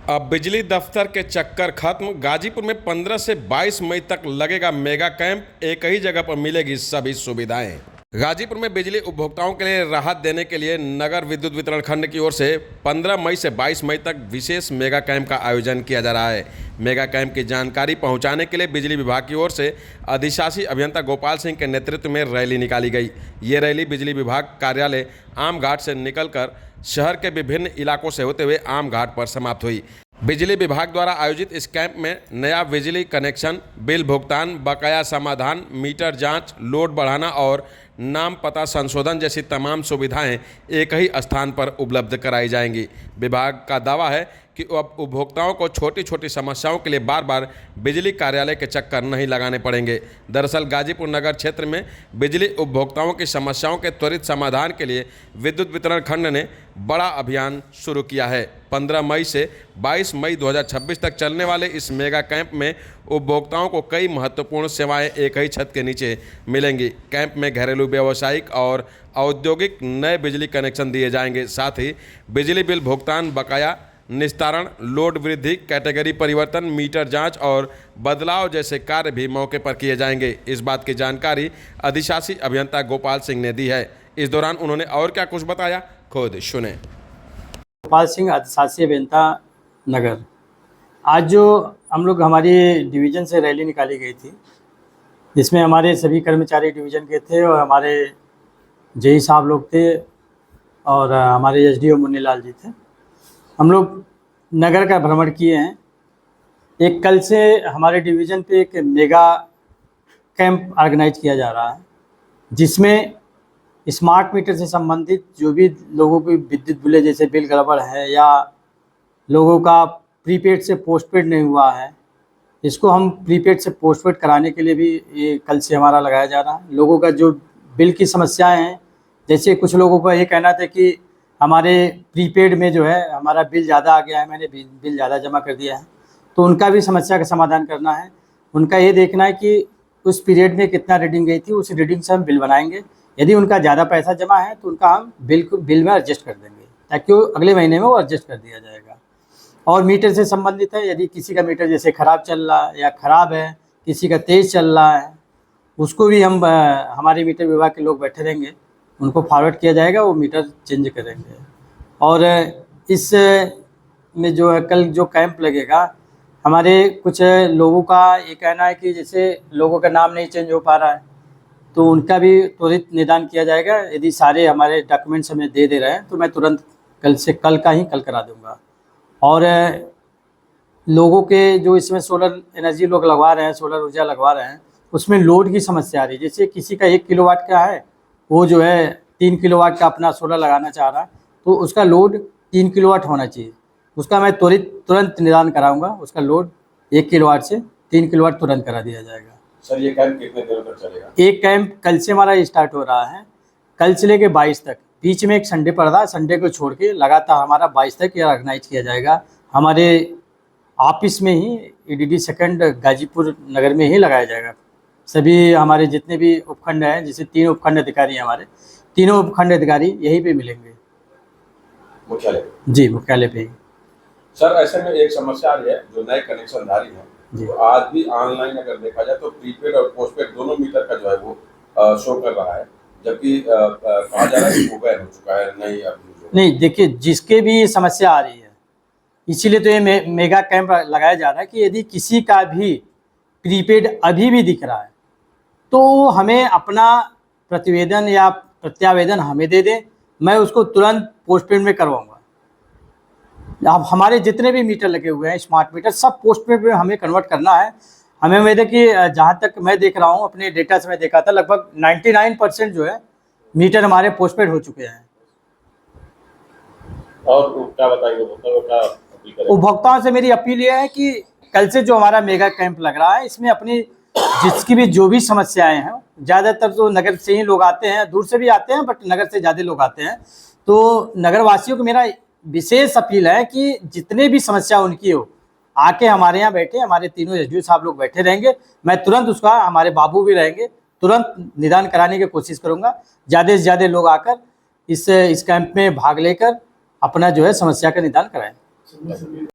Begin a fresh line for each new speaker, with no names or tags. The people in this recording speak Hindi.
अब बिजली दफ्तर के चक्कर खत्म। गाजीपुर में 15 से 22 मई तक लगेगा मेगा कैंप। एक ही जगह पर मिलेगी सभी सुविधाएं। गाजीपुर में बिजली उपभोक्ताओं के लिए राहत देने के लिए नगर विद्युत वितरण खंड की ओर से 15 मई से 22 मई तक विशेष मेगा कैंप का आयोजन किया जा रहा है। मेगा कैंप की जानकारी पहुंचाने के लिए बिजली विभाग की ओर से अधिशासी अभियंता गोपाल सिंह के नेतृत्व में रैली निकाली गई। ये रैली बिजली विभाग कार्यालय आम घाट से निकलकर शहर के विभिन्न इलाकों से होते हुए आम घाट पर समाप्त हुई। बिजली विभाग द्वारा आयोजित इस कैंप में नया बिजली कनेक्शन, बिल भुगतान, बकाया समाधान, मीटर जांच, लोड बढ़ाना और नाम पता संशोधन जैसी तमाम सुविधाएं एक ही स्थान पर उपलब्ध कराई जाएंगी। विभाग का दावा है कि अब उपभोक्ताओं को छोटी छोटी समस्याओं के लिए बार बार बिजली कार्यालय के चक्कर नहीं लगाने पड़ेंगे। दरअसल गाजीपुर नगर क्षेत्र में बिजली उपभोक्ताओं की समस्याओं के त्वरित समाधान के लिए विद्युत वितरण खंड ने बड़ा अभियान शुरू किया है। 15 मई से 22 मई 2026 तक चलने वाले इस मेगा कैंप में उपभोक्ताओं को कई महत्वपूर्ण सेवाएं एक ही छत के नीचे मिलेंगी। कैंप में घरेलू, व्यावसायिक और औद्योगिक नए बिजली कनेक्शन दिए जाएंगे। साथ ही बिजली बिल भुगतान, बकाया निस्तारण, लोड वृद्धि, कैटेगरी परिवर्तन, मीटर जांच और बदलाव जैसे कार्य भी मौके पर किए जाएंगे। इस बात की जानकारी अधिशासी अभियंता गोपाल सिंह ने दी है। इस दौरान उन्होंने और क्या कुछ बताया, खुद सुने।
गोपाल सिंह, अधिशासी अभियंता नगर। आज जो हम लोग हमारी डिवीज़न से रैली निकाली गई थी, जिसमें हमारे सभी कर्मचारी डिवीज़न के थे और हमारे जेई साहब लोग थे और हमारे एसडीओ मुन्नीलाल जी थे। हम लोग नगर का भ्रमण किए हैं। एक कल से हमारे डिवीज़न पे एक मेगा कैंप ऑर्गेनाइज किया जा रहा है, जिसमें स्मार्ट मीटर से संबंधित जो भी लोगों की विद्युत बिलें जैसे बिल गड़बड़ है या लोगों का प्रीपेड से पोस्टपेड नहीं हुआ है, इसको हम प्रीपेड से पोस्टपेड कराने के लिए भी ये कल से हमारा लगाया जा रहा है। लोगों का जो बिल की समस्याएं हैं, जैसे कुछ लोगों का ये कहना था कि हमारे प्रीपेड में जो है हमारा बिल ज़्यादा आ गया है, मैंने बिल ज़्यादा जमा कर दिया है, तो उनका भी समस्या का समाधान करना है। उनका ये देखना है कि उस पीरियड में कितना रीडिंग गई थी, उस रीडिंग से हम बिल बनाएंगे। यदि उनका ज़्यादा पैसा जमा है तो उनका हम बिल में एडजस्ट कर देंगे, ताकि वो अगले महीने में वो एडजस्ट कर दिया जाएगा। और मीटर से संबंधित है, यदि किसी का मीटर जैसे ख़राब चल रहा है या ख़राब है, किसी का तेज़ चल रहा है, उसको भी हम हमारे मीटर विभाग के लोग बैठे रहेंगे, उनको फॉरवर्ड किया जाएगा, वो मीटर चेंज करेंगे। और इस में जो है कल जो कैंप लगेगा, हमारे कुछ लोगों का ये कहना है कि जैसे लोगों का नाम नहीं चेंज हो पा रहा है, तो उनका भी त्वरित निदान किया जाएगा। यदि सारे हमारे डॉक्यूमेंट्स हमें दे रहे हैं तो मैं तुरंत कल करा दूँगा। और लोगों के जो इसमें सोलर एनर्जी लोग लगवा रहे हैं, सोलर ऊर्जा लगवा रहे हैं, उसमें लोड की समस्या आ रही है। जैसे किसी का 1 किलोवाट का है, वो जो है 3 किलोवाट का अपना सोलर लगाना चाह रहा है, तो उसका लोड 3 किलोवाट होना चाहिए। उसका मैं तुरंत निदान कराऊंगा। उसका लोड 1 किलोवाट से 3 किलोवाट तुरंत करा दिया जाएगा।
सर, ये कैंप कितने दिनों तक चलेगा?
एक कैंप कल से हमारा स्टार्ट हो रहा है, कल से लेके 22 तक। बीच में एक संडे पड़ रहा है, संडे को छोड़ के लगातार हमारा 22 तक यह ऑर्गेनाइज किया जाएगा। हमारे ऑफिस में ही EDD सेकंड गाजीपुर नगर में ही लगाया जाएगा। सभी हमारे जितने भी उपखंड हैं, जैसे 3 उपखंड अधिकारी हैं हमारे, तीनों उपखंड अधिकारी यहीं पे मिलेंगे,
मुख्यालय
जी, मुख्यालय पे ही।
सर, ऐसे में एक समस्या आ रही है, जो नए कनेक्शन धारी हैं, तो आज भी ऑनलाइन अगर देखा जाए तो प्रीपेड और पोस्टपेड दोनों मीटर का जो है वो शो कर रहा है, जबकि कहा जा रहा है कि वो बैन हो चुका है,
नहीं। देखिए, जिसके भी समस्या आ रही है, इसीलिए तो ये मेगा कैंप लगाया जा रहा है कि यदि किसी का भी प्रीपेड अभी भी दिख रहा है तो हमें अपना प्रतिवेदन या प्रत्यावेदन हमें दे दें, मैं उसको तुरंत पोस्टपेड में करवाऊंगा। अब हमारे जितने भी मीटर लगे हुए हैं स्मार्ट मीटर, सब पोस्टपेड में हमें कन्वर्ट करना है। हमें उम्मीद है कि जहाँ तक मैं देख रहा हूँ, अपने डेटा से मैं देखा था, लगभग 99% जो है मीटर हमारे पोस्टपेड हो चुके हैं।
और क्या बताएंगे
उपभोक्ताओं से मेरी अपील ये है कि कल से जो हमारा मेगा कैंप लग रहा है, इसमें अपनी जिसकी भी जो भी समस्याएं हैं, ज़्यादातर तो नगर से ही लोग आते हैं, दूर से भी आते हैं, बट नगर से ज़्यादा लोग आते हैं। तो नगरवासियों को मेरा विशेष अपील है कि जितने भी समस्या उनकी हो, आके हमारे यहाँ बैठे, हमारे तीनों एसडीओ साहब लोग बैठे रहेंगे, मैं तुरंत उसका, हमारे बाबू भी रहेंगे, तुरंत निदान कराने की कोशिश करूँगा। ज़्यादा से ज़्यादा लोग आकर इस कैंप में भाग लेकर अपना जो है समस्या का निदान कराएं।